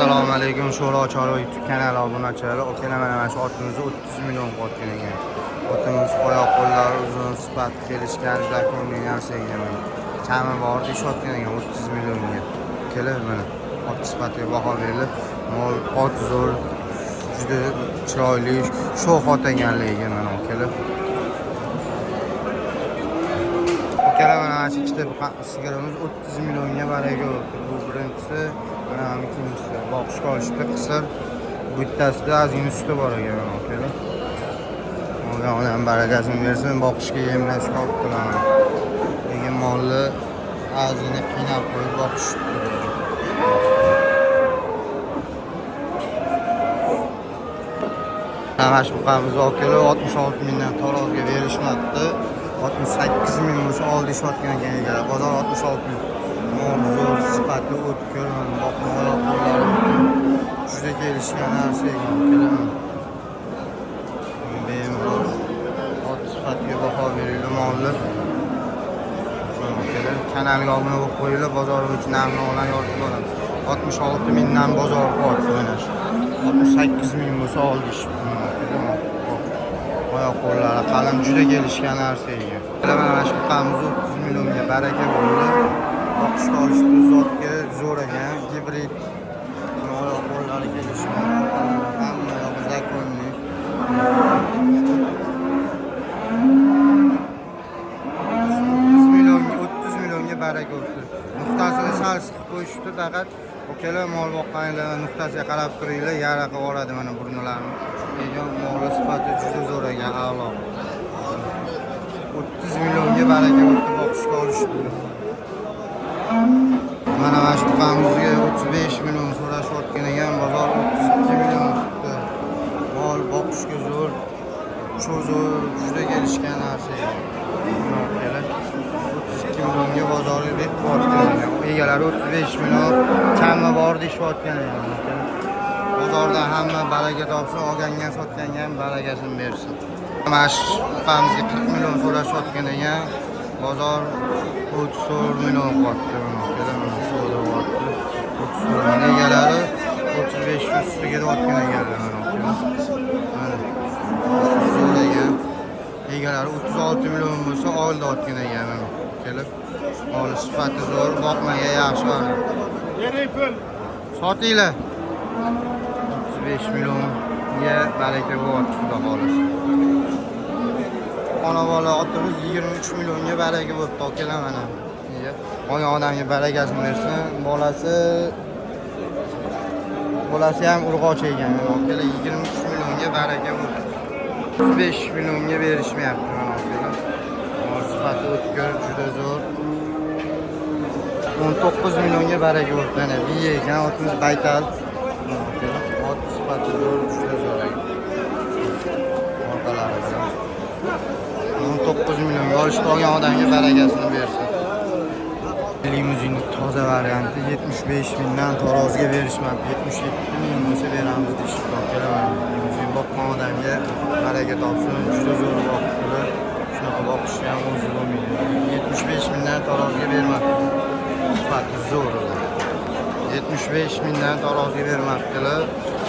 Assalomu alaykum, Sho'ro Chorva YouTube kanali obunachilar. Okela mana shu otimizni 30 million qotgan ekan. Otimiz oyoq qo'llari uzun, sifat kelishgan, zakonli narsaga mana. Chami bor ishotgan ekan 30 millionga. Kelib mana ot sifatiga baho berilib, mol ot zo'r, juda chiroyli, sho'x ot ekanligiga mana kelib. Okela mana shu ikkita sigirimiz 30 millionga baraga o'tdi. Bu birinchisi, mana ikkinchisi. Boqishga olishdi qisir. Bu bittasida ozgina suti bor ekan mana okela. Onam barakasini bersin, boqishga yemlashga olib qilaman. Lekin molni ozgina qiynab qo'yib boqishdi. Mana shu qamiz okela 66 mingdan tarozga berishmabdi. 68 ming bo'lsa oldi ishotgan ekan egalar. Bozor 66 ming. Mol zo'r, sifati o'tkir, boqmoq qo'llari juda kelishgan narsa ekan okela. Bemalol ot sifatiga baho beringlar mollar. Okela kanalga obuna bo'lib qo'yinglar, bozor uchun namlovlarni yozib boramiz. 66 mingdan bozor bor mana shu. 68 ming bo'lsa oldi ish. Oyoq qo'llari qalin juda kelishgan narsa ekan. Mana shu qamiz 30 millionga baraka bo'ldi. Boqishga olishdi, zotga zo'r ekan, gibrid. Oyoq qo'llari kelishgan, hamma yoq zakonli. 30 millionga baraka bo'ldi. Nuqtasini sal siqib qo'yishdi, faqat okela mol boqqanlar nuqtasiga qarab turinglar, yaraqa oladi mana burunlarni. Lekin mol sifati juda zo'r ekan, a'lo. 30 millionga baraka bo'ldi, boqishga olishdi. Mana shu qamizga 35 million so'rashayotgan ekan, bozor 32 million tutdi. Mol boqishga zo'r, cho'zo'r, juda kelishgan narsa ekan. 32 millionga bozorga deb borgan ekan. Egalari 35 million kami bor deyishayotgan ekan. Bozorda hamma baraka topsin, olganga sotganga ham barakasini bersin. Mana shu qamizga 40 million so'rashayotgan ekan. Bozor 34 million qotdi. Mana egalari 35 ustiga o'tgan ekanlar mana zo'r ekan. Egalari 36 million bo'lsa oldi o'tgan ekan mana kelib. Mol sifati zo'r, boqmaga yaxshi. Sotinglar. 35 millionga baraka bo'lyapti, xudo xohlasa. Ona bola otimiz 23 millionga baraka bo'pti, okela mana. Oy odamga barakasini bersin. Bolasi ham urg'och ekan. Okela 23 millionga baraka bo'ldi. 35 millionga berishmayapti mana okela. Sifati o'tkir, juda zo'r. 19 millionga baraka bo'ldi. Mana biya ekan, otimiz baytal. Ot sifati zo'r, juda zo'r ekan. Orqalari bilan 19 millionga olishga olgan odamga barakasini bersin. Limuzin toza varianti 75 mingdan tarozga berishmabdi. 77 ming bo'lsa beramiz deyishdi. Limuzin boqqan odamga baraka topsin, juda zo'r boqdilar. Shunaqa boqishni ham o'zi bo'lmaydi. 75 mingdan tarozga bermabdi. Sifati zo'r. 75 mingdan tarozga bermabdilar.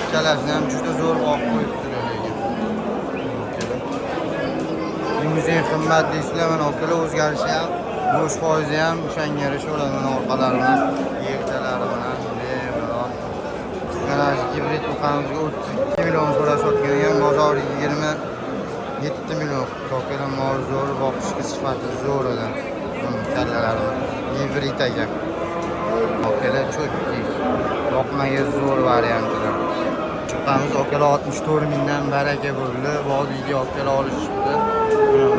Ikkalasini ham juda zo'r boqib qo'yibdilar lekin. Limuzin qimmat deysizlar, mana okela o'zgarishi ham go'sht foizi ham o'shanga yarasha bo'ladi. Mana orqalari bilan, yerdalari bilan bemalol. Mana gibrid uqamizga 32 million so'rashayotgan ekan, bozor 27 million. Okela mol zo'r, boqishga sifati zo'r ekan. Kallalari gibrid ekan. Okela cho'tki, boqmaga zo'r variantidir. Chiqqamiz okela 64 mingdan baraka bo'ldi. Vodiyga okela olishibdi.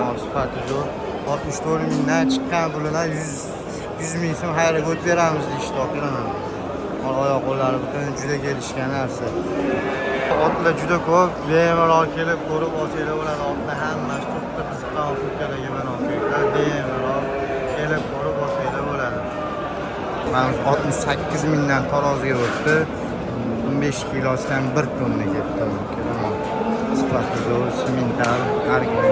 Mol sifati zo'r. 64 mingdan chiqqan pullar 100 ming so'm xayrga o'tib beramiz deyishdi okelaman. Oyoq qo'llari butun juda kelishgan narsa. Otlar juda ko'p, bemalol kelib ko'rib olsanglar bo'ladi. Otlar hammasi to'xta qiziqqan otlarga mana okela bemalol kelib ko'rib olsanglar bo'ladi. Mana 68 mingdan tarozga o'tdi. 15 kilosidan 1 tonna ketdi okelaman. Sifati zo'r, simental, har kuni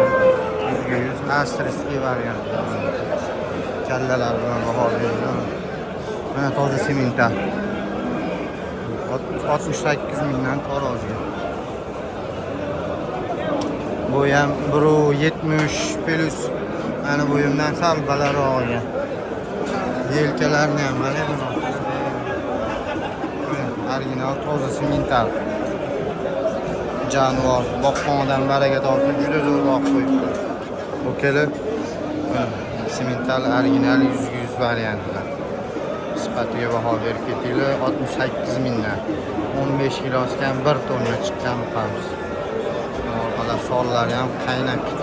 100 asriskiy variant. Kallalar bilan baho berilgan. Mana toza simental. 68 mingdan taroziga. Bu ham 1.70 plus. Mana bo'yimdan sal balandroq olgan. Yelkalarni ham mana buni. Original toza semental. Jonivor boqqan odam baraka topib juda zo'rroq qo'yibdi. Bu kelib semental original 100 variantlar. Sifatiga baho berib ketinglar 68 mingdan. 15 kilosidan 1 tonna chiqqan qamiz. Orqalar sollari ham qaynab ketgan.